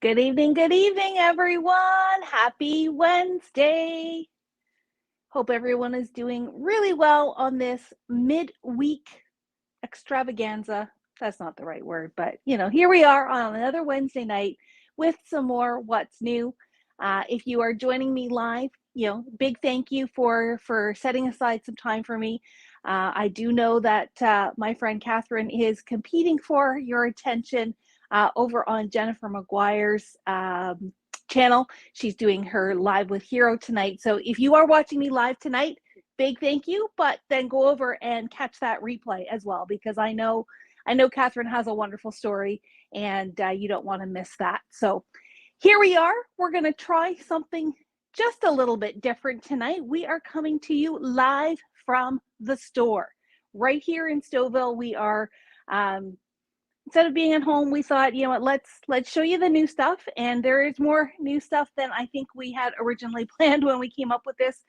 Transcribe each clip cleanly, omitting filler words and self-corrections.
Good evening, everyone. Happy Wednesday. Hope everyone is doing really well on this midweek extravaganza. That's not the right word, but here we are on another Wednesday night with some more What's New. If you are joining me live, big thank you for setting aside some time for me. I do know that my friend Catherine is competing for your attention over on Jennifer McGuire's channel. She's doing her Live with Hero tonight. So if you are watching me live tonight, big thank you, but then go over and catch that replay as well, because I know Catherine has a wonderful story and you don't want to miss that. So here we are. We're going to try something just a little bit different tonight. We are coming to you live from the store right here in Stouffville. We are instead of being at home, we thought, let's show you the new stuff. And there is more new stuff than I think we had originally planned when we came up with this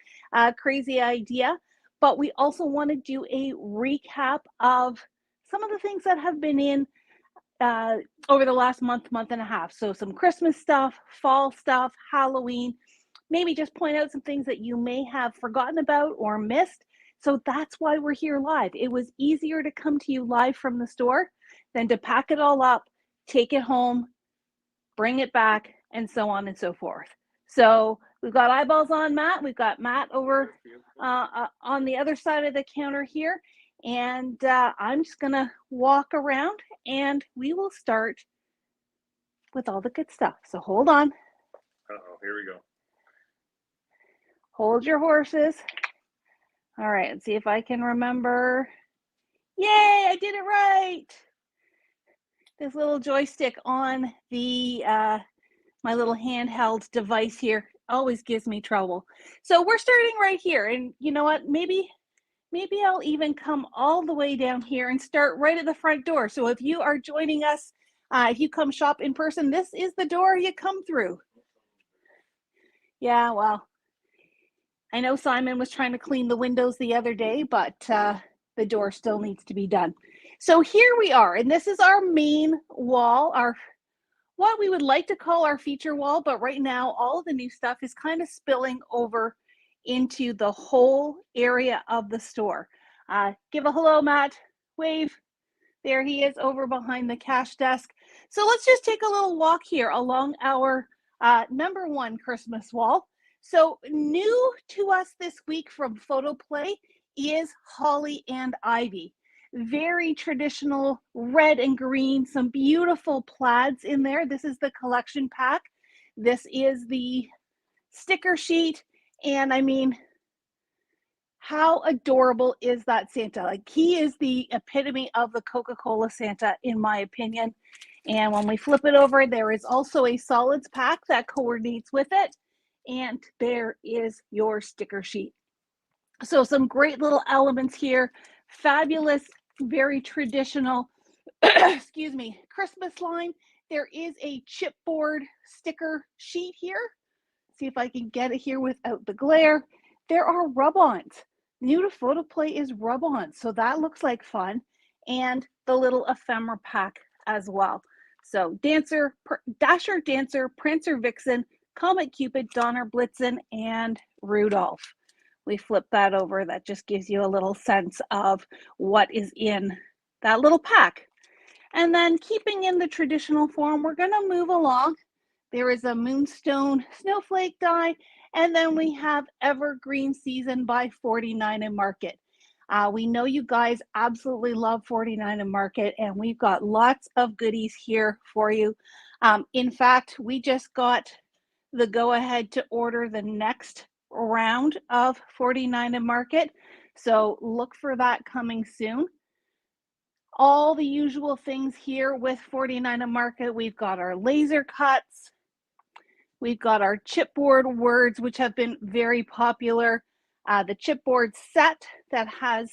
crazy idea. But we also want to do a recap of some of the things that have been in over the last month and a half. So some Christmas stuff, fall stuff, Halloween, maybe just point out some things that you may have forgotten about or missed. So that's why we're here live. It was easier to come to you live from the store than to pack it all up, take it home, bring it back, and so on and so forth. So we've got eyeballs on Matt. We've got Matt over on the other side of the counter here. And I'm just going to walk around and we will start with all the good stuff. So hold on. Uh-oh, here we go. Hold your horses. All right, let's see if I can remember. Yay, I did it right. This little joystick on the my little handheld device here always gives me trouble. So we're starting right here, and you know what? Maybe I'll even come all the way down here and start right at the front door. So if you are joining us, if you come shop in person, this is the door you come through. Yeah, well, I know Simon was trying to clean the windows the other day, but the door still needs to be done. So here we are, and this is our main wall, what we would like to call our feature wall, but right now all of the new stuff is kind of spilling over into the whole area of the store. Give a hello, Matt. Wave. There he is over behind the cash desk. So let's just take a little walk here along our number one Christmas wall. So new to us this week from Photo Play is Holly and Ivy. Very traditional red and green, some beautiful plaids in there. This is the collection pack. This is the sticker sheet. And I mean, how adorable is that Santa? Like, he is the epitome of the Coca-Cola Santa, in my opinion. And when we flip it over, there is also a solids pack that coordinates with it. And there is your sticker sheet. So some great little elements here. Fabulous, very traditional, excuse me, Christmas line. There is a chipboard sticker sheet here. See if I can get it here without the glare. There are rub-ons. New to Photo Play is rub-ons, so that looks like fun. And the little ephemera pack as well. So Dancer, Dasher, Dancer, Prancer, Vixen, Comet, Cupid, Donner, Blitzen, and Rudolph. We flip that over. That just gives you a little sense of what is in that little pack. And then keeping in the traditional form, we're going to move along. There is a Moonstone Snowflake die, and then we have Evergreen Season by 49 and Market. We know you guys absolutely love 49 and Market, and we've got lots of goodies here for you. In fact, we just got the go-ahead to order the next round of 49 and Market, so look for that coming soon. All the usual things here with 49 and Market. We've got our laser cuts. We've got our chipboard words, which have been very popular. The chipboard set that has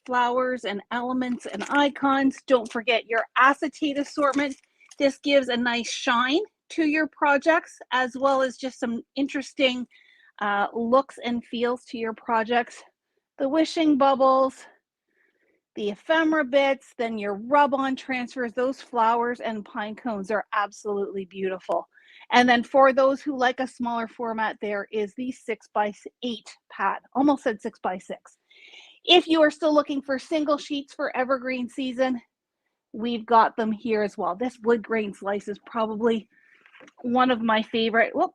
flowers and elements and icons. Don't forget your acetate assortment. This gives a nice shine to your projects, as well as just some interesting looks and feels to your projects. The wishing bubbles, the ephemera bits, then your rub-on transfers, those flowers and pine cones are absolutely beautiful. And then for those who like a smaller format, there is the 6x8 pad, almost said 6x6. If you are still looking for single sheets for evergreen season, we've got them here as well. This wood grain slice is probably one of my favorite. Whoop.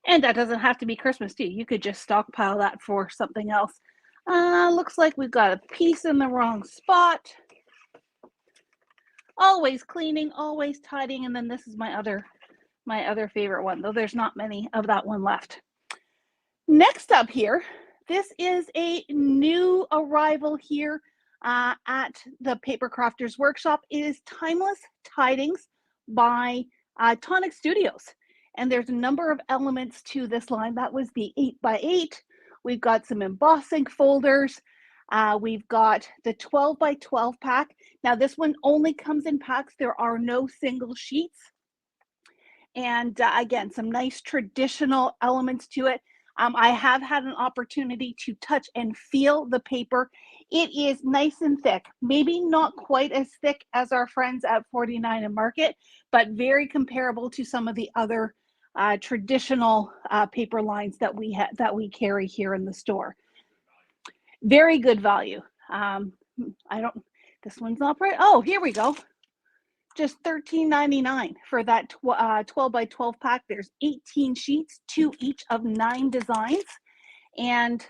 And that doesn't have to be Christmas too. You could just stockpile that for something else. Looks like we've got a piece in the wrong spot. Always cleaning, always tidying. And then this is my other favorite one, though there's not many of that one left. Next up here, this is a new arrival here at the Paper Crafters Workshop. It is Timeless Tidings by Tonic Studios. And there's a number of elements to this line. That was the 8x8. We've got some embossing folders. We've got the 12x12 pack. Now this one only comes in packs. There are no single sheets. And again, some nice traditional elements to it. I have had an opportunity to touch and feel the paper. It is nice and thick, maybe not quite as thick as our friends at 49 and Market, but very comparable to some of the other traditional paper lines that we carry here in the store. Very good value. This one's not right. Oh, here we go. Just $13.99 for that 12x12 pack. There's 18 sheets, 2 each of 9 designs. And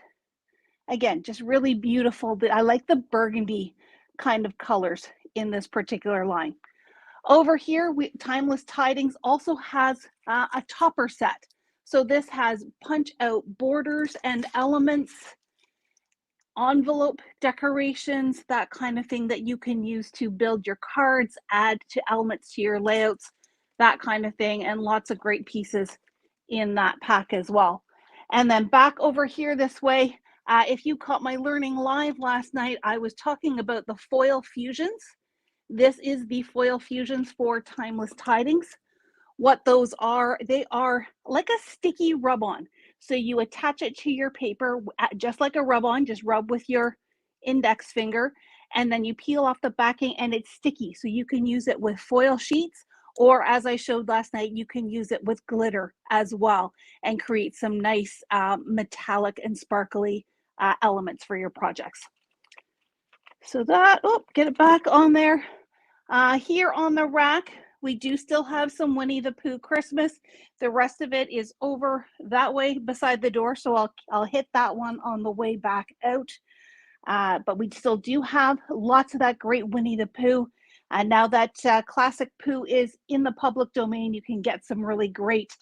again, just really beautiful. I like the burgundy kind of colors in this particular line. Over here, Timeless Tidings also has a topper set. So this has punch out borders and elements, envelope decorations, that kind of thing that you can use to build your cards, add to elements to your layouts, that kind of thing, and lots of great pieces in that pack as well. And then back over here this way, if you caught my Learning Live last night, I was talking about the foil fusions. This is the foil fusions for Timeless Tidings. What those are, they are like a sticky rub-on. So you attach it to your paper, just like a rub-on, just rub with your index finger, and then you peel off the backing and it's sticky. So you can use it with foil sheets, or as I showed last night, you can use it with glitter as well and create some nice metallic and sparkly elements for your projects. So that, get it back on there. Here on the rack, we do still have some Winnie the Pooh Christmas. The rest of it is over that way beside the door, so I'll hit that one on the way back out. But we still do have lots of that great Winnie the Pooh. Now that Classic Pooh is in the public domain, you can get some really great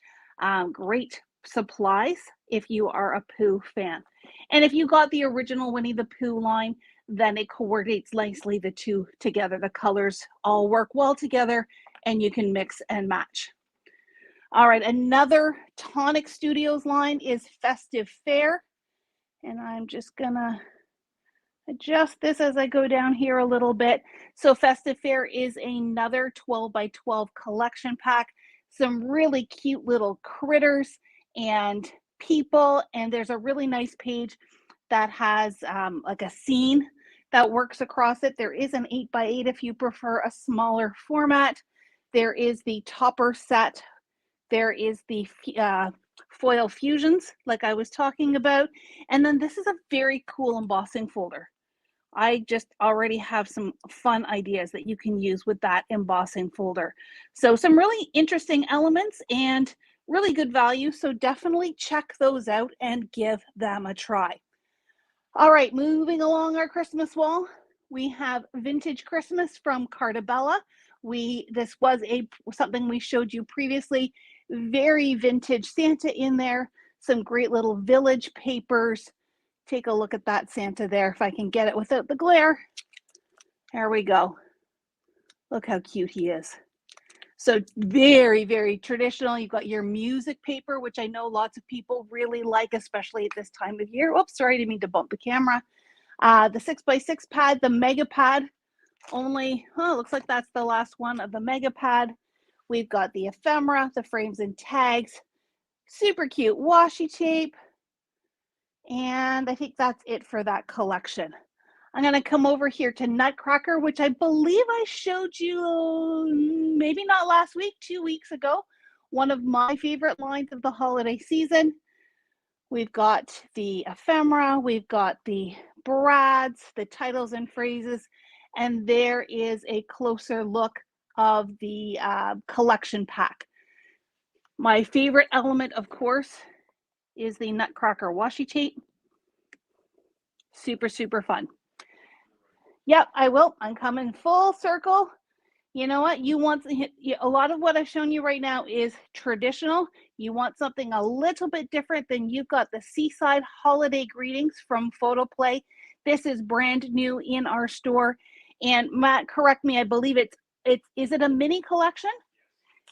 supplies if you are a Pooh fan. And if you got the original Winnie the Pooh line, then it coordinates nicely the two together. The colors all work well together and you can mix and match. All right, another Tonic Studios line is Festive Fair. And I'm just gonna adjust this as I go down here a little bit. So Festive Fair is another 12x12 collection pack. Some really cute little critters and people. And there's a really nice page that has like a scene that works across it. There is an 8x8 if you prefer a smaller format. There is the topper set. There is the foil fusions like I was talking about. And then this is a very cool embossing folder. I just already have some fun ideas that you can use with that embossing folder. So some really interesting elements and really good value. So definitely check those out and give them a try. All right, moving along our Christmas wall, we have Vintage Christmas from Cartabella. This was something we showed you previously. Very vintage Santa in there. Some great little village papers. Take a look at that Santa there, if I can get it without the glare. There we go. Look how cute he is. So very, very traditional. You've got your music paper, which I know lots of people really like, especially at this time of year. Oops, sorry, I didn't mean to bump the camera. The 6x6 pad, the mega pad, looks like that's the last one of the mega pad. We've got the ephemera, the frames and tags, super cute washi tape. And I think that's it for that collection. I'm going to come over here to Nutcracker, which I believe I showed you maybe not last week, 2 weeks ago. One of my favorite lines of the holiday season. We've got the ephemera, we've got the brads, the titles and phrases, and there is a closer look of the collection pack. My favorite element, of course, is the Nutcracker washi tape. Super, super fun. Yep, I will. I'm coming full circle. You know what? You want a lot of what I've shown you right now is traditional. You want something a little bit different, then you've got the Seaside Holiday Greetings from Photoplay. This is brand new in our store. And Matt, correct me, I believe is it a mini collection?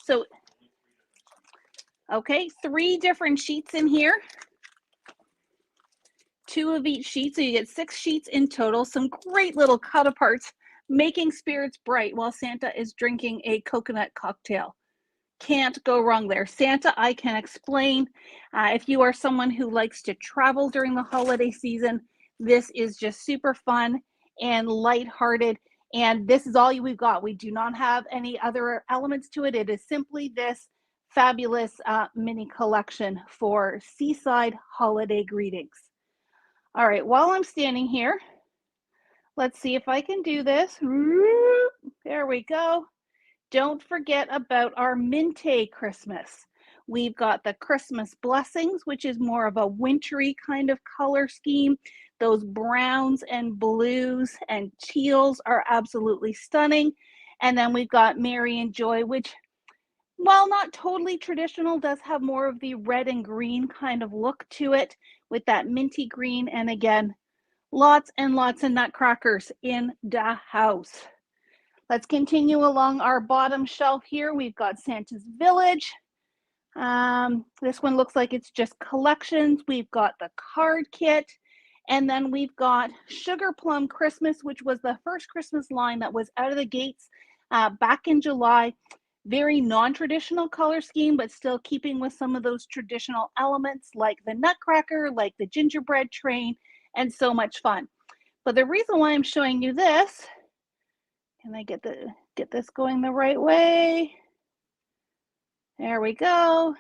So, okay, 3 different sheets in here. 2 of each sheet, so you get 6 sheets in total. Some great little cut aparts, making spirits bright while Santa is drinking a coconut cocktail. Can't go wrong there. Santa, I can explain. If you are someone who likes to travel during the holiday season, this is just super fun and lighthearted. And this is all we've got. We do not have any other elements to it. It is simply this fabulous mini collection for Seaside Holiday Greetings. All right, while I'm standing here, let's see if I can do this. There we go. Don't forget about our Minte Christmas. We've got the Christmas Blessings, which is more of a wintry kind of color scheme. Those browns and blues and teals are absolutely stunning. And then we've got Merry and Joy, which, while not totally traditional, does have more of the red and green kind of look to it with that minty green. And again, lots and lots of nutcrackers in the house. Let's continue along our bottom shelf here. We've got Santa's Village. This one looks like it's just collections. We've got the card kit. And then we've got Sugar Plum Christmas, which was the first Christmas line that was out of the gates back in July. Very non-traditional color scheme, but still keeping with some of those traditional elements like the Nutcracker, like the gingerbread train, and so much fun. But the reason why I'm showing you this, can I get this going the right way? There we go.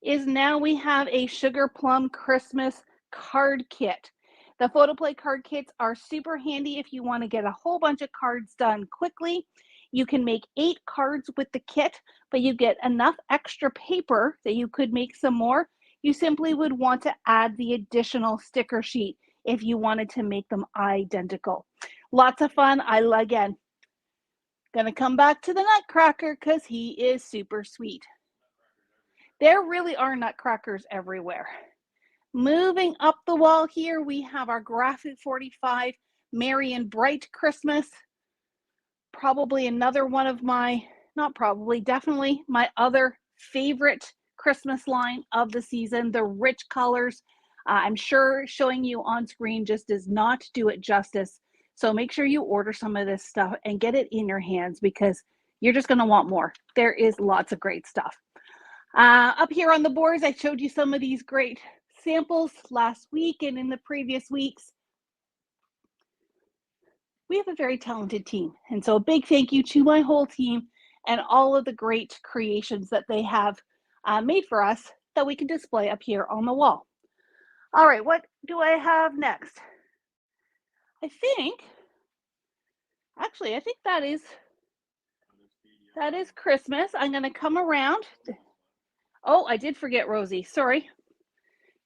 Is now we have a Sugar Plum Christmas card kit. The Photoplay card kits are super handy if you want to get a whole bunch of cards done quickly. You can make 8 cards with the kit, but you get enough extra paper that you could make some more. You simply would want to add the additional sticker sheet if you wanted to make them identical. Lots of fun. Again, gonna come back to the Nutcracker because he is super sweet. There really are nutcrackers everywhere. Moving up the wall here, we have our Graphic 45 Merry and Bright Christmas. Probably another one of my, not probably, definitely my other favorite Christmas line of the season. The rich colors. I'm sure showing you on screen just does not do it justice. So make sure you order some of this stuff and get it in your hands because you're just going to want more. There is lots of great stuff. Up here on the boards, I showed you some of these great samples last week and in the previous weeks. We have a very talented team. And so a big thank you to my whole team and all of the great creations that they have made for us that we can display up here on the wall. All right, what do I have next? I think that is Christmas. I'm going to come around. Oh, I did forget Rosie. Sorry.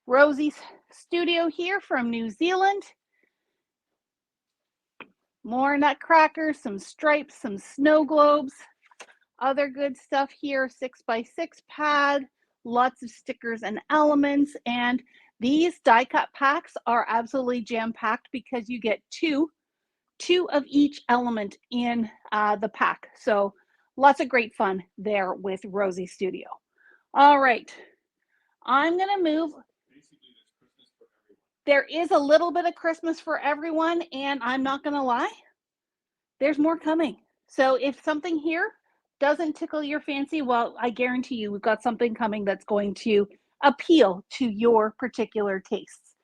Rosie's studio here from New Zealand. More nutcrackers, some stripes, some snow globes, other good stuff here, 6x6 pad, lots of stickers and elements. And these die cut packs are absolutely jam-packed because you get two of each element in the pack. So lots of great fun there with Rosie Studio. All right, I'm gonna move. There is a little bit of Christmas for everyone, and I'm not gonna lie, there's more coming. So if something here doesn't tickle your fancy, well, I guarantee you we've got something coming that's going to appeal to your particular tastes.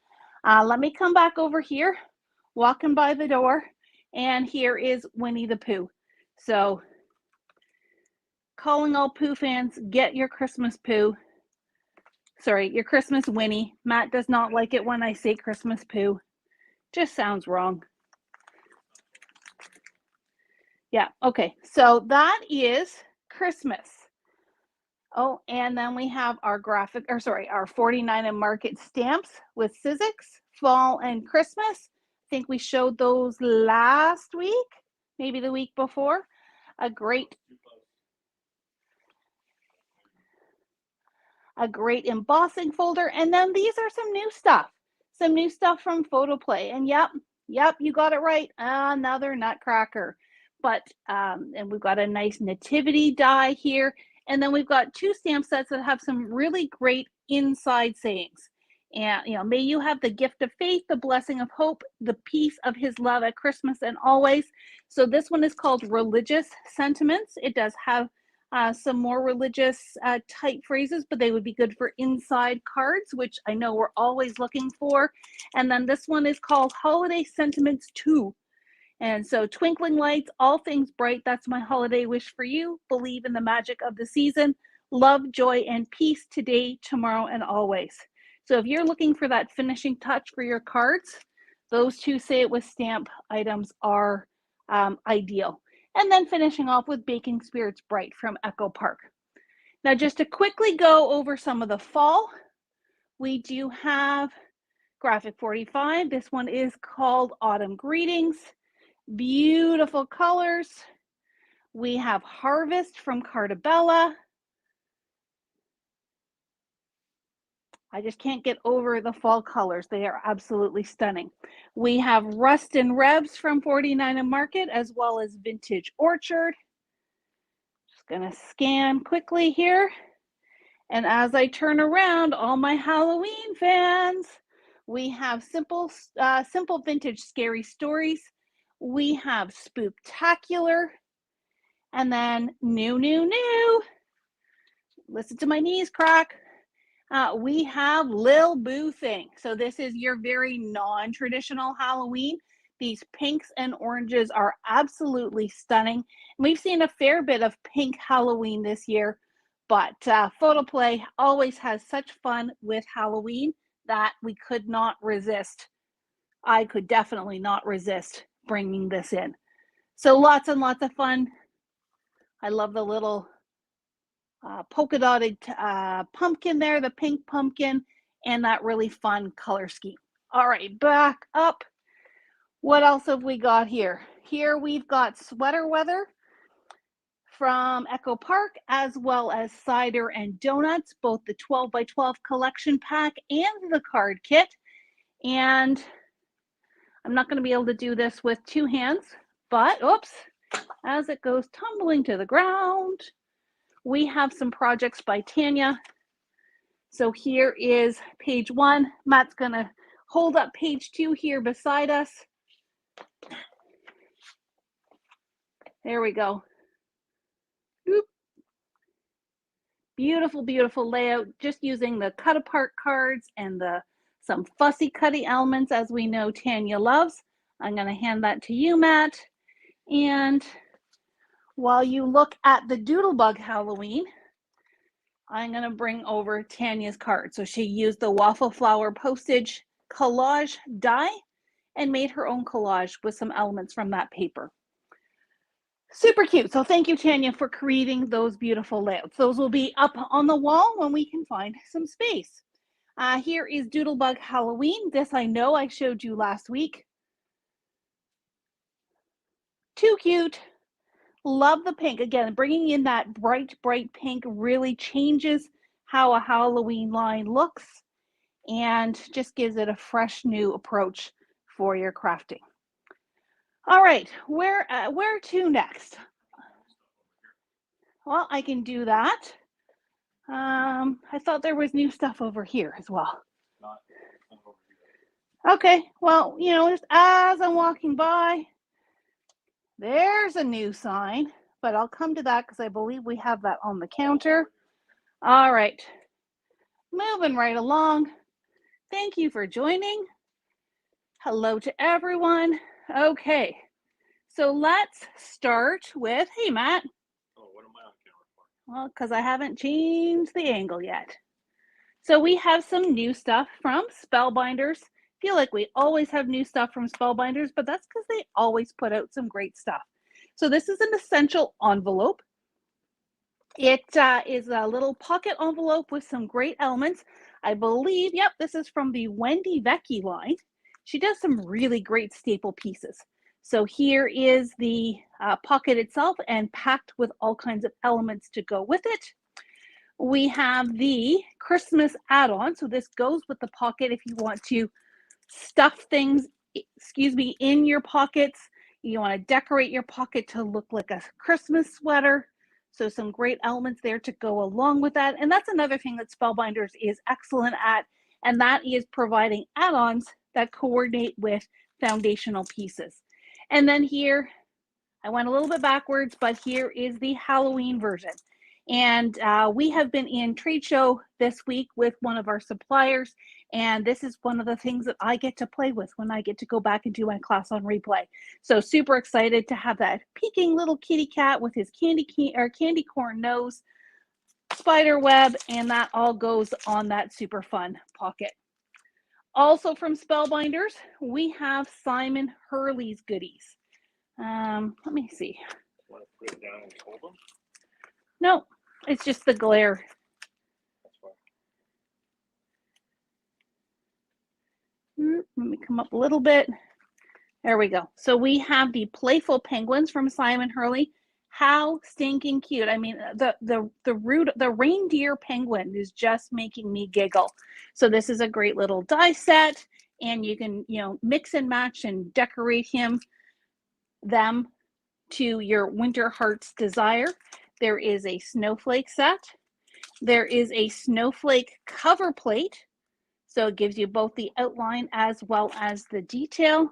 Let me come back over here. walking by the door, and here is Winnie the Pooh. So calling all Pooh fans, get your Christmas Pooh. Sorry, your Christmas Winnie. Matt does not like it when I say Christmas Pooh. Just sounds wrong. Yeah, okay. So that is Christmas. Oh, and then we have our our 49 and Market stamps with Sizzix, fall and Christmas. I think we showed those last week, maybe the week before. A great embossing folder. And then these are some new stuff from Photoplay. And yep, you got it right. Another Nutcracker. But and we've got a nice nativity die here. And then we've got 2 stamp sets that have some really great inside sayings. And, may you have the gift of faith, the blessing of hope, the peace of his love at Christmas and always. So this one is called Religious Sentiments. It does have some more religious type phrases, but they would be good for inside cards, which I know we're always looking for. And then this one is called Holiday Sentiments 2. And so twinkling lights, all things bright, that's my holiday wish for you. Believe in the magic of the season. Love, joy, and peace today, tomorrow, and always. So if you're looking for that finishing touch for your cards, those 2 say it with stamp items are ideal. And then finishing off with Baking Spirits Bright from Echo Park. Now, just to quickly go over some of the fall, we do have Graphic 45. This one is called Autumn Greetings. Beautiful colors. We have Harvest from Cartabella. I just can't get over the fall colors. They are absolutely stunning. We have Rust and Rebs from 49 and Market, as well as Vintage Orchard. Just gonna scan quickly here. And as I turn around, all my Halloween fans, we have Simple Vintage Scary Stories. We have Spooktacular. And then new. Listen to my knees crack. We have Lil Boo Thing. So this is your very non-traditional Halloween. These pinks and oranges are absolutely stunning. And we've seen a fair bit of pink Halloween this year, but Photoplay always has such fun with Halloween that we could not resist. I could definitely not resist bringing this in. So lots and lots of fun. I love the little polka dotted pumpkin there, the pink pumpkin, and that really fun color scheme. All right, back up. What else have we got here? Here we've got Sweater Weather from Echo Park, as well as Cider and Donuts, both the 12 by 12 collection pack and the card kit. And I'm not going to be able to do this with 2 hands, but oops, as it goes tumbling to the ground, we have some projects by Tanya. So here is page 1. Matt's going to hold up page 2 here beside us. There we go. Oop. Beautiful, beautiful layout, just using the cut apart cards and some fussy cutty elements, as we know Tanya loves. I'm going to hand that to you, Matt. And while you look at the Doodlebug Halloween, I'm going to bring over Tanya's card. So she used the waffle flower postage collage die and made her own collage with some elements from that paper. Super cute. So thank you, Tanya, for creating those beautiful layouts. Those will be up on the wall when we can find some space. Here is Doodlebug Halloween. This I know I showed you last week. Too cute. Love the pink. Again, bringing in that bright, bright pink really changes how a Halloween line looks and just gives it a fresh new approach for your crafting. All right, where to next? Well, I can do that. I thought there was new stuff over here as well. Okay, well, just as I'm walking by, there's a new sign, but I'll come to that because I believe we have that on the counter. All right, moving right along. Thank you for joining. Hello to everyone. Okay, so let's start with, hey Matt. Oh, what am I on camera for? Well, because I haven't changed the angle yet. So we have some new stuff from Spellbinders. Feel like we always have new stuff from Spellbinders, but that's because they always put out some great stuff. So this is an essential envelope. It is a little pocket envelope with some great elements. I believe, yep, this is from the Wendy Vecchi line. She does some really great staple pieces. So here is the pocket itself and packed with all kinds of elements to go with it. We have the Christmas add-on. So this goes with the pocket if you want to stuff things, in your pockets. You want to decorate your pocket to look like a Christmas sweater. So some great elements there to go along with that. And that's another thing that Spellbinders is excellent at, and that is providing add-ons that coordinate with foundational pieces. And then here, I went a little bit backwards, but here is the Halloween version. And we have been in trade show this week with one of our suppliers, and this is one of the things that I get to play with when I get to go back and do my class on replay. So super excited to have that peeking little kitty cat with his candy corn nose, spider web, and that all goes on that super fun pocket. Also from Spellbinders, we have Simon Hurley's goodies. Let me see. Want to put it down and hold them? No, it's just the glare. That's why. Let me come up a little bit. There we go. So we have the playful penguins from Simon Hurley. How stinking cute. I mean, the reindeer penguin is just making me giggle. So this is a great little die set, and you can, mix and match and decorate them to your winter heart's desire. There is a snowflake set. There is a snowflake cover plate. So it gives you both the outline as well as the detail.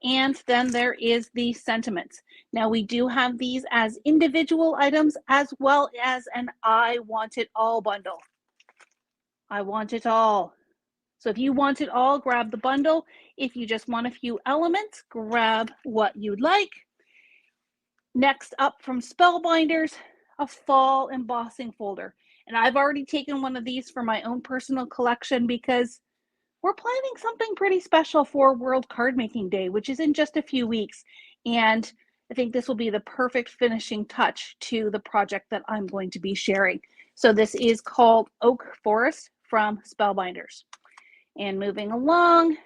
And then there is the sentiments. Now we do have these as individual items as well as an I want it all bundle. I want it all. So if you want it all, grab the bundle. If you just want a few elements, grab what you'd like. Next up from Spellbinders, a fall embossing folder. And I've already taken one of these for my own personal collection because we're planning something pretty special for World Card Making Day, which is in just a few weeks. And I think this will be the perfect finishing touch to the project that I'm going to be sharing. So this is called Oak Forest from Spellbinders. And moving along,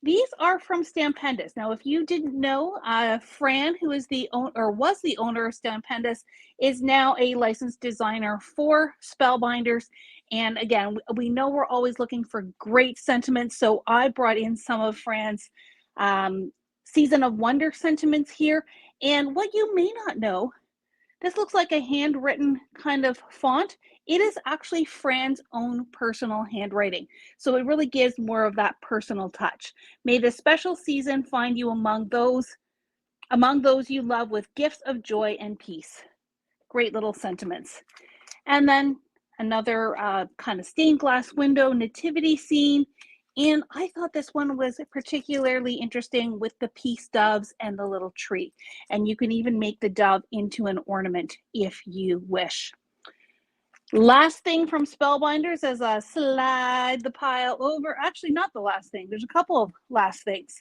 these are from Stampendous. Now, if you didn't know, Fran, who is the owner or was the owner of Stampendous, is now a licensed designer for Spellbinders. And again, we know we're always looking for great sentiments. So I brought in some of Fran's Season of Wonder sentiments here. And what you may not know, this looks like a handwritten kind of font. It is actually Fran's own personal handwriting. So it really gives more of that personal touch. May this special season find you among those you love with gifts of joy and peace. Great little sentiments. And then another kind of stained glass window nativity scene. And I thought this one was particularly interesting with the peace doves and the little tree. And you can even make the dove into an ornament if you wish. Last thing from Spellbinders as I slide the pile over. Actually, not the last thing. There's a couple of last things.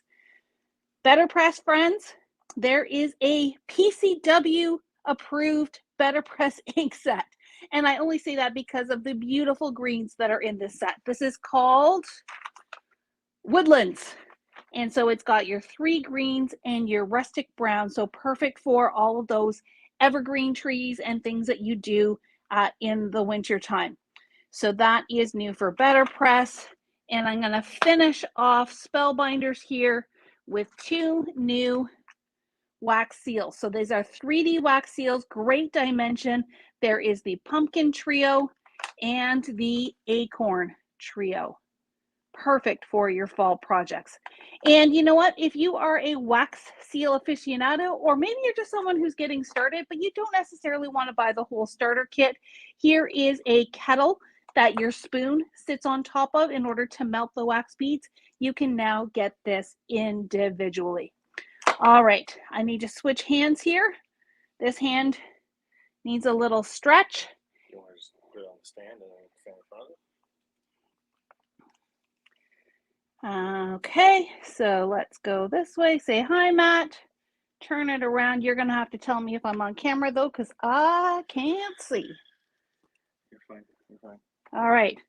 Better Press friends, there is a PCW approved Better Press ink set. And I only say that because of the beautiful greens that are in this set. This is called Woodlands. And so it's got your 3 greens and your rustic brown. So perfect for all of those evergreen trees and things that you do in the winter time. So that is new for Better Press. And I'm going to finish off Spellbinders here with 2 new wax seals. So these are 3D wax seals, great dimension. There is the Pumpkin Trio and the Acorn Trio. Perfect for your fall projects. And you know what? If you are a wax seal aficionado, or maybe you're just someone who's getting started, but you don't necessarily want to buy the whole starter kit, here is a kettle that your spoon sits on top of in order to melt the wax beads, you can now get this individually. All right, I need to switch hands here. This hand needs a little stretch. You want to just put it on the stand and then stand in front of it? Okay, so let's go this way. Say hi, Matt. Turn it around. You're going to have to tell me if I'm on camera, though, because I can't see. You're fine. You're fine. All right.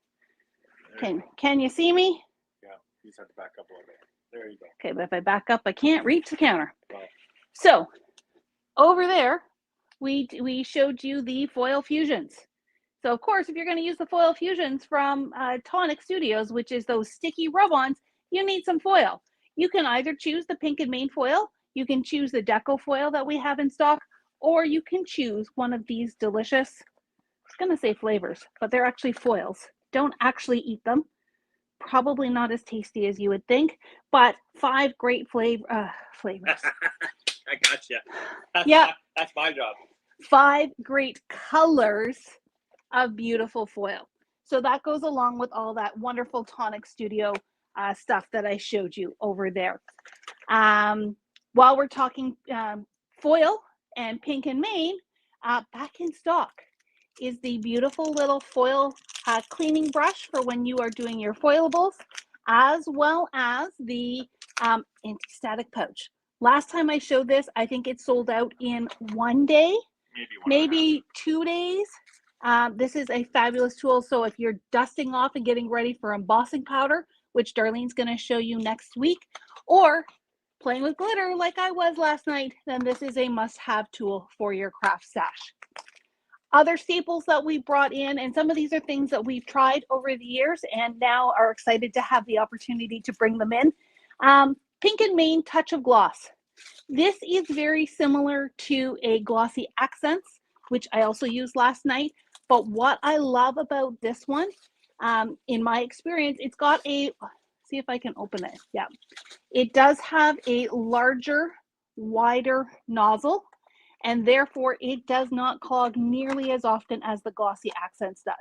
Can you see me? Yeah, you just have to back up a little bit. There you go. Okay, but if I back up, I can't reach the counter. Well, So over there, we showed you the foil fusions. So of course, if you're going to use the foil fusions from Tonic Studios, which is those sticky rub-ons, you need some foil. You can either choose the Pink and Main foil, you can choose the deco foil that we have in stock, or you can choose one of these delicious, I was going to say flavors, but they're actually foils. Don't actually eat them. Probably not as tasty as you would think, but 5 great flavors. I gotcha. Yeah. That's my job. 5 great colors of beautiful foil. So that goes along with all that wonderful Tonic Studio stuff that I showed you over there. While we're talking foil and Pink and Main, back in stock is the beautiful little foil cleaning brush for when you are doing your foilables, as well as the anti-static pouch. Last time I showed this, I think it sold out in 1 day, maybe 2 days. This is a fabulous tool. So if you're dusting off and getting ready for embossing powder, which Darlene's going to show you next week, or playing with glitter like I was last night, then this is a must-have tool for your craft stash. Other staples that we brought in, and some of these are things that we've tried over the years and now are excited to have the opportunity to bring them in. Pink and Main Touch of Gloss. This is very similar to a Glossy Accents, which I also used last night. But what I love about this one, in my experience, it's got a, see if I can open it. Yeah, it does have a larger, wider nozzle, and therefore it does not clog nearly as often as the Glossy Accents does.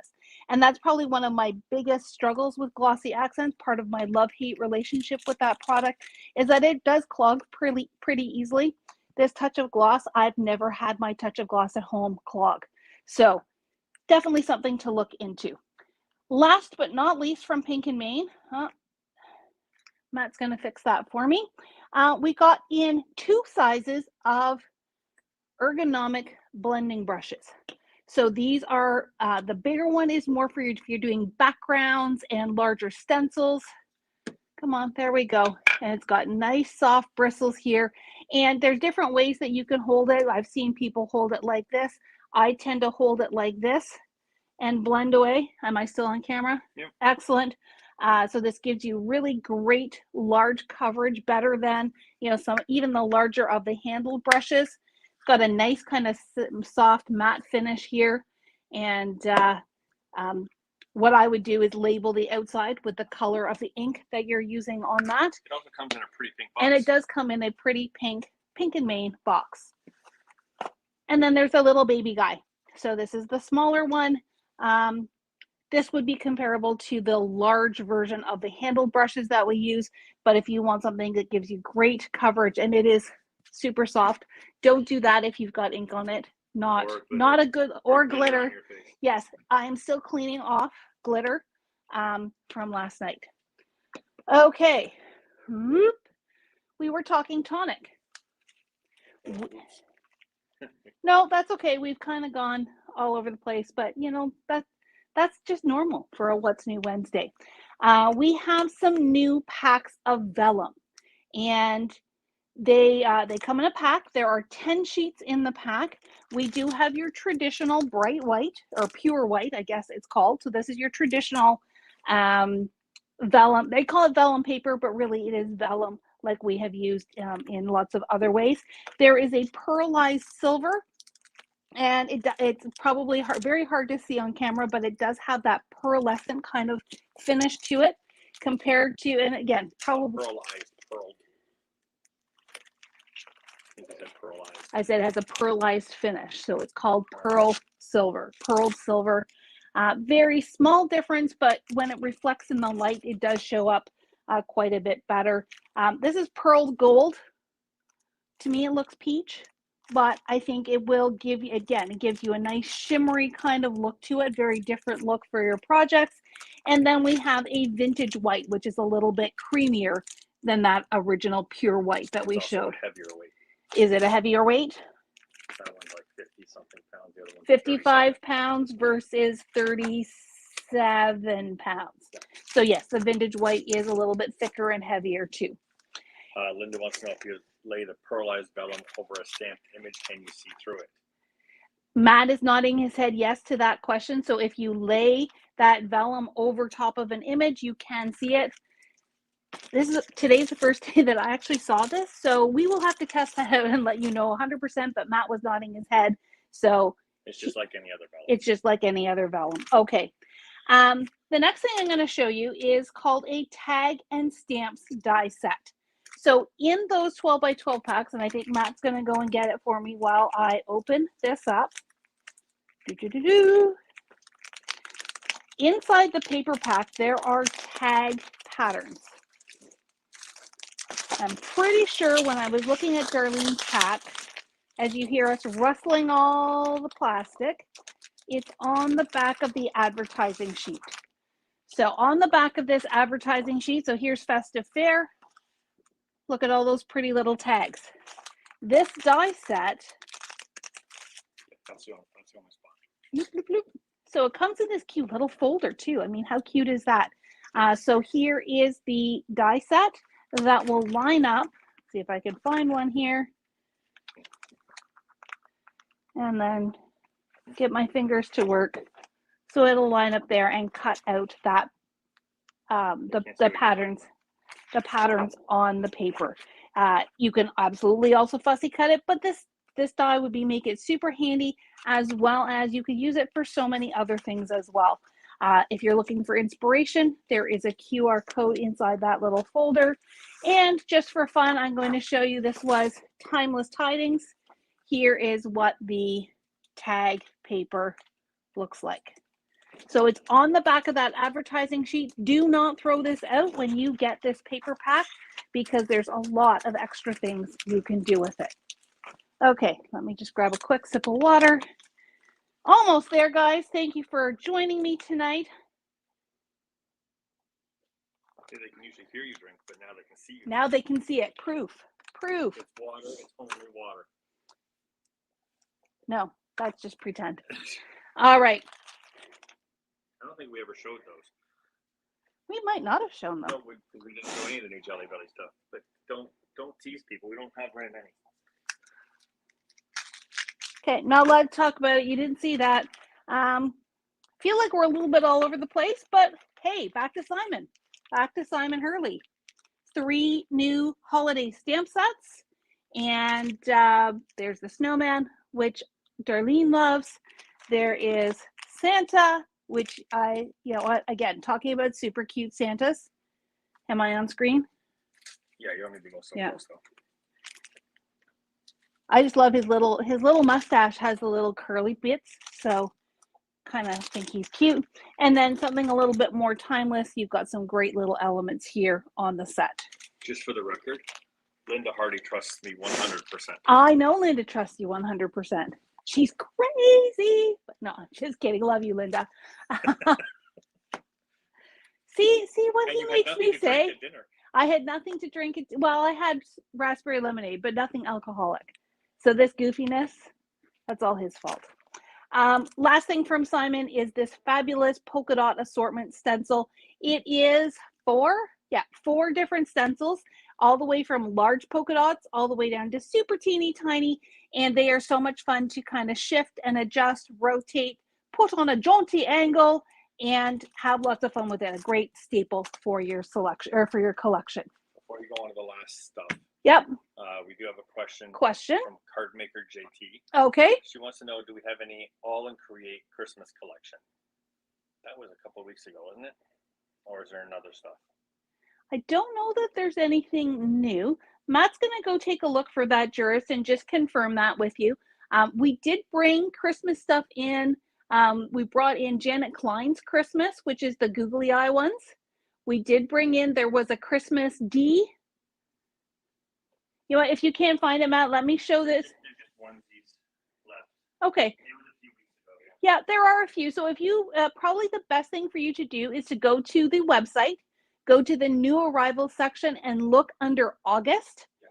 And that's probably one of my biggest struggles with Glossy Accents. Part of my love-hate relationship with that product is that it does clog pretty easily. This Touch of Gloss, I've never had my Touch of Gloss at home clog. So definitely something to look into. Last but not least from Pink and Main, Matt's going to fix that for me. We got in 2 sizes of ergonomic blending brushes. So these are, the bigger one is more for if you're doing backgrounds and larger stencils. Come on, there we go. And it's got nice soft bristles here. And there's different ways that you can hold it. I've seen people hold it like this. I tend to hold it like this and blend away. Am I still on camera? Yep. Excellent. So this gives you really great large coverage, better than, you know, some, even the larger of the handled brushes. It's got a nice kind of soft matte finish here. And what I would do is label the outside with the color of the ink that you're using on that. It also comes in a pretty pink box. And it does come in a pretty Pink and Main box. And then there's a little baby guy. So this is the smaller one. This would be comparable to the large version of the handled brushes that we use. But if you want something that gives you great coverage and it is super soft, don't do that if you've got ink on it. Not a good, or glitter. Yes, I'm still cleaning off glitter from last night. Okay. We were talking Tonic. No, that's okay. We've kind of gone all over the place, but you know, that's just normal for a What's New Wednesday. We have some new packs of vellum, and they come in a pack. There are 10 sheets in the pack. We do have your traditional bright white, or pure white, I guess it's called. So this is your traditional vellum. They call it vellum paper, but really it is vellum like we have used in lots of other ways. There is a pearlized silver, and it's probably very hard to see on camera, but it does have that pearlescent kind of finish to it compared to, and again, probably Pearlized. I said it has a pearlized finish, so it's called pearled silver. Very small difference, but when it reflects in the light, it does show up quite a bit better. This is pearled gold. To me, it looks peach, but I think it will give you, again, it gives you a nice shimmery kind of look to it, very different look for your projects. And then we have a vintage white, which is a little bit creamier than that original pure white that we showed. Heavier weight. Is it a heavier weight? That one's like 50 something pounds. The other one's 55 pounds versus 37 pounds. So yes, the vintage white is a little bit thicker and heavier too. Linda wants to know if you lay the pearlized vellum over a stamped image, can you see through it? Matt is nodding his head yes to that question. So if you lay that vellum over top of an image, you can see it. Today's the first day that I actually saw this, so we will have to test that out and let you know 100%, but Matt was nodding his head. So it's just like any other vellum. It's just like any other vellum. Okay. The next thing I'm going to show you is called a tag and stamps die set. So in those 12 by 12 packs, and I think Matt's going to go and get it for me while I open this up. Inside the paper pack, there are tag patterns. I'm pretty sure when I was looking at Darlene's pack, as you hear us rustling all the plastic, it's on the back of the advertising sheet. So on the back of this advertising sheet, so here's Festive Fair. Look at all those pretty little tags. This die set, so it comes in this cute little folder too. I mean, how cute is that? So here is the die set that will line up. See if I can find one here. And then get my fingers to work. So it'll line up there and cut out that the patterns on the paper. You can absolutely also fussy cut it, but this die would make it super handy, as well as you could use it for so many other things as well. If you're looking for inspiration, there is a QR code inside that little folder. And just for fun, I'm going to show you, this was Timeless Tidings. Here is what the tag paper looks like. So it's on the back of that advertising sheet. Do not throw this out when you get this paper pack, because there's a lot of extra things you can do with it. Okay, let me just grab a quick sip of water. Almost there, guys. Thank you for joining me tonight. Okay, they can usually hear you drink, but now they can see you. Now they can see it. Proof. Proof. It's water. It's only water. No, that's just pretend. All right. I don't think we ever showed those. We might not have shown them. No, we didn't show any of the new Jelly Belly stuff. But don't tease people. We don't have very many. Okay, now let's talk about it. You didn't see that. Feel like we're a little bit all over the place, but hey, back to Simon. Back to Simon Hurley. 3 new holiday stamp sets. And there's the snowman, which Darlene loves. There is Santa, which again, talking about super cute Santas. Am I on screen? Yeah, you don't need to go so close though. I just love his little mustache has the little curly bits, so kind of think he's cute. And then something a little bit more timeless. You've got some great little elements here on the set. Just for the record, Linda Hardy trusts me 100%. I know Linda trusts you 100%. She's crazy. But no, I'm just kidding. Love you, Linda. see what he makes me say? I had nothing to drink. Well, I had raspberry lemonade, but nothing alcoholic. So this goofiness, that's all his fault. Last thing from Simon is this fabulous polka dot assortment stencil. It is 4 different stencils, all the way from large polka dots all the way down to super teeny tiny, and they are so much fun to kind of shift and adjust, rotate, put on a jaunty angle, and have lots of fun with it. A great staple for your selection or for your collection. Before you go on to the last stuff. Yep. We do have a question from Cardmaker JT. Okay. She wants to know, do we have any All and Create Christmas collection? That was a couple of weeks ago, wasn't it? Or is there another stuff? I don't know that there's anything new. Matt's going to go take a look for that, Juris, and just confirm that with you. We did bring Christmas stuff in We brought in Janet Klein's Christmas, which is the googly eye ones. We did bring in, there was a Christmas D. You know what, if you can't find it, Matt, let me show this. There's just onesies left. Okay. It was a few weeks ago. Yeah, there are a few. So if you, probably the best thing for you to do is to go to the website, go to the new arrival section and look under August. Yes.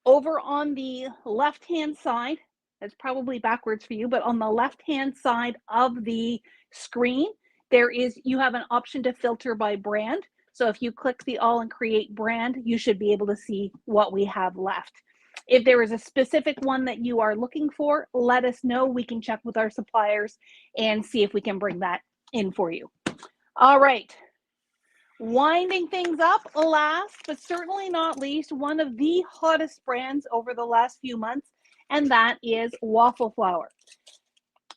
Over on the left-hand side, that's probably backwards for you, but on the left-hand side of the screen, you have an option to filter by brand. So if you click the all and create brand, you should be able to see what we have left. If there is a specific one that you are looking for, let us know. We can check with our suppliers and see if we can bring that in for you. All right. Winding things up, last but certainly not least, one of the hottest brands over the last few months, and that is Waffle Flower.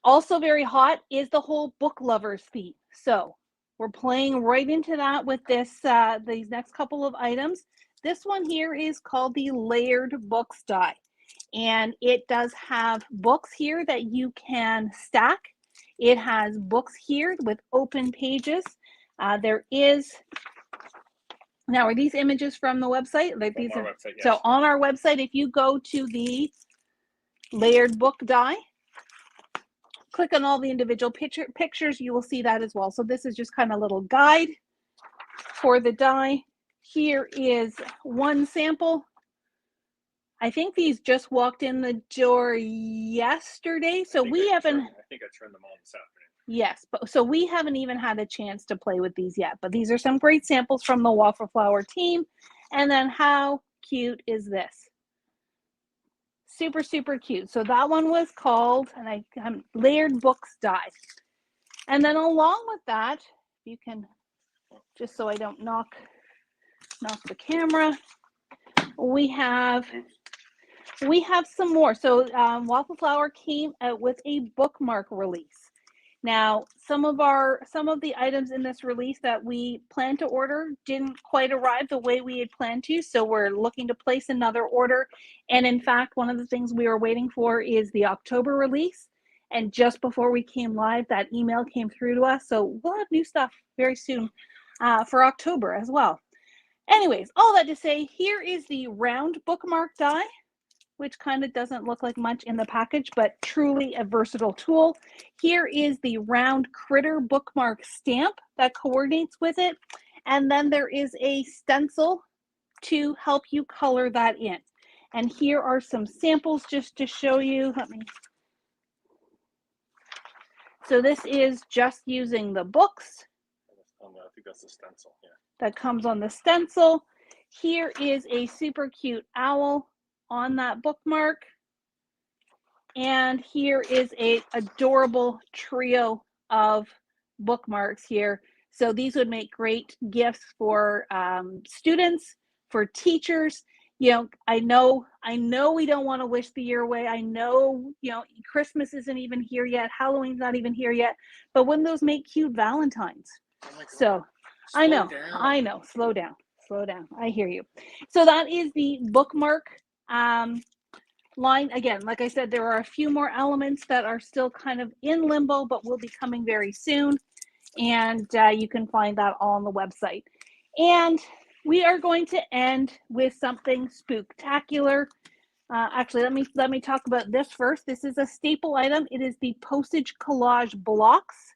Also very hot is the whole book lovers theme. So we're playing right into that with this these next couple of items. This one here is called the Layered Books Die, and it does have books here that you can stack. It has books here with open pages. There is, now are these images from the website? Like these are, website, yes. So on our website, if you go to the Layered Book Die, click on all the individual pictures, you will see that as well. So this is just kind of a little guide for the die. Here is one sample. I think these just walked in the door yesterday, so we haven't. I think I turned them on this afternoon. Yes, but so we haven't even had a chance to play with these yet, but these are some great samples from the Waffle Flower team. And then how cute is this? Super, super cute. So that one was called, and I'm Layered Books Die. And then along with that, you can, just so I don't knock the camera, we have some more. So Waffle Flower came out with a bookmark release. Now, some of the items in this release that we planned to order didn't quite arrive the way we had planned to, so we're looking to place another order. And in fact, one of the things we were waiting for is the October release. And just before we came live, that email came through to us. So we'll have new stuff very soon for October as well. Anyways, all that to say, here is the round bookmark die, which kind of doesn't look like much in the package, but truly a versatile tool. Here is the round critter bookmark stamp that coordinates with it. And then there is a stencil to help you color that in. And here are some samples just to show you. So this is just using the books. I think that's the stencil, yeah. That comes on the stencil. Here is a super cute owl on that bookmark. And here is a adorable trio of bookmarks here. So these would make great gifts for students, for teachers. You know, I know we don't want to wish the year away. I know, you know, Christmas isn't even here yet. Halloween's not even here yet. But wouldn't those make cute Valentines? Oh, so I know. Slow down. I hear you. So that is the bookmark line. Again, like I said, there are a few more elements that are still kind of in limbo, but will be coming very soon. And you can find that all on the website. And we are going to end with something spooktacular. Actually, let me talk about this first. This is a staple item. It is the postage collage blocks.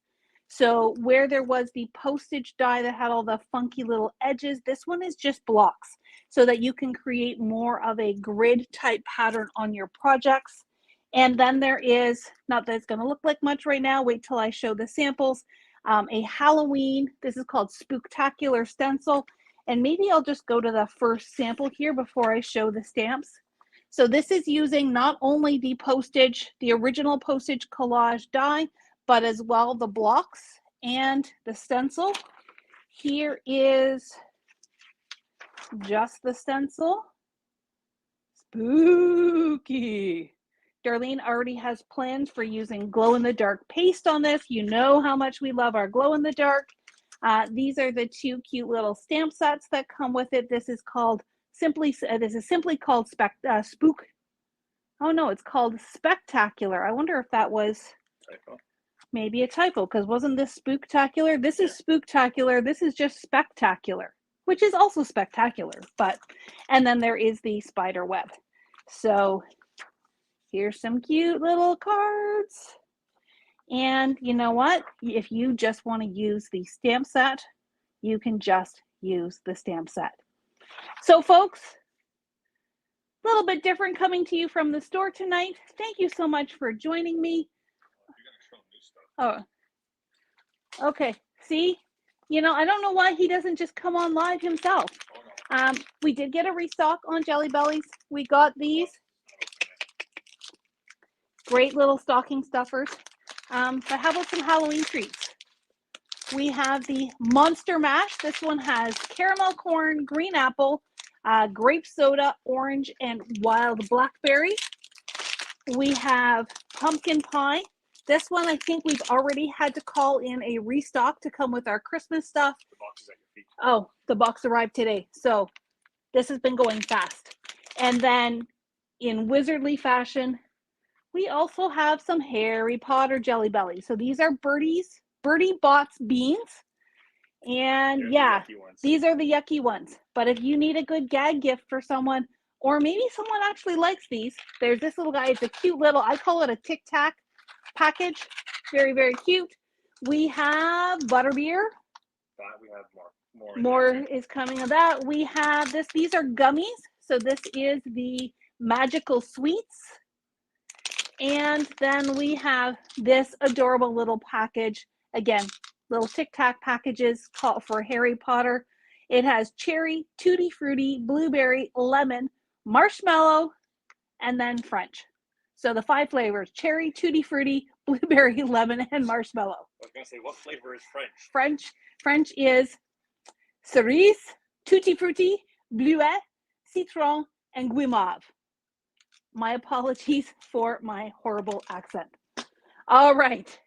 So where there was the postage die that had all the funky little edges, this one is just blocks so that you can create more of a grid type pattern on your projects. And then there is, not that it's going to look like much right now, wait till I show the samples, a Halloween, this is called Spooktacular Stencil. And maybe I'll just go to the first sample here before I show the stamps. So this is using not only the original postage collage die, but as well the blocks and the stencil. Here is just the stencil. Spooky. Darlene already has plans for using glow-in-the-dark paste on this. You know how much we love our glow-in-the-dark. These are the two cute little stamp sets that come with it. This is simply called Spook. Oh no, it's called Spectacular. I wonder if that was. maybe a typo, because wasn't this spooktacular? This is spooktacular. This is just spectacular, which is also spectacular. But, and then there is the spider web. So here's some cute little cards. And you know what? If you just want to use the stamp set, you can just use the stamp set. So folks, a little bit different coming to you from the store tonight. Thank you so much for joining me. Oh, okay. See, you know, I don't know why he doesn't just come on live himself. We did get a restock on Jelly Bellies. We got these great little stocking stuffers. But how about some Halloween treats? We have the Monster Mash. This one has caramel corn, green apple, grape soda, orange, and wild blackberry. We have pumpkin pie. This one, I think we've already had to call in a restock to come with our Christmas stuff. The box is at your feet. Oh, the box arrived today. So this has been going fast. And then in wizardly fashion, we also have some Harry Potter Jelly Bellies. So these are Birdie Bott's beans. And yeah, these are the yucky ones. But if you need a good gag gift for someone, or maybe someone actually likes these, there's this little guy. It's a cute little, I call it a Tic Tac package. Very, very cute. We have butterbeer. That we have more. More is coming of that. We have this. These are gummies. So this is the Magical Sweets. And then we have this adorable little package. Again, little Tic Tac packages called for Harry Potter. It has cherry, tutti frutti, blueberry, lemon, marshmallow, and then French. So the 5 flavors: cherry, tutti frutti, blueberry, lemon, and marshmallow. I was going to say, what flavor is French? French is cerise, tutti frutti, bleuet, citron, and guimauve. My apologies for my horrible accent. All right.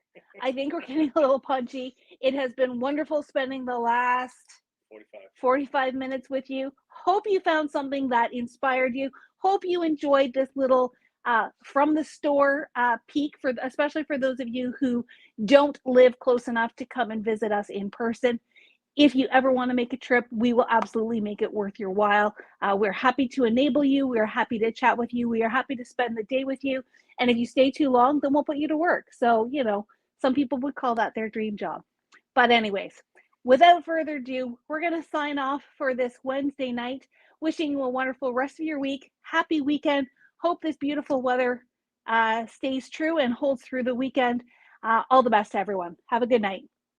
I think we're getting a little punchy. It has been wonderful spending the last 45 minutes with you. Hope you found something that inspired you. Hope you enjoyed this little from the store peek, especially for those of you who don't live close enough to come and visit us in person. If you ever want to make a trip, we will absolutely make it worth your while. We're happy to enable you. We're happy to chat with you. We are happy to spend the day with you. And if you stay too long, then we'll put you to work. So, you know, some people would call that their dream job. But anyways, without further ado, we're going to sign off for this Wednesday night. Wishing you a wonderful rest of your week. Happy weekend. Hope this beautiful weather stays true and holds through the weekend. All the best to everyone. Have a good night.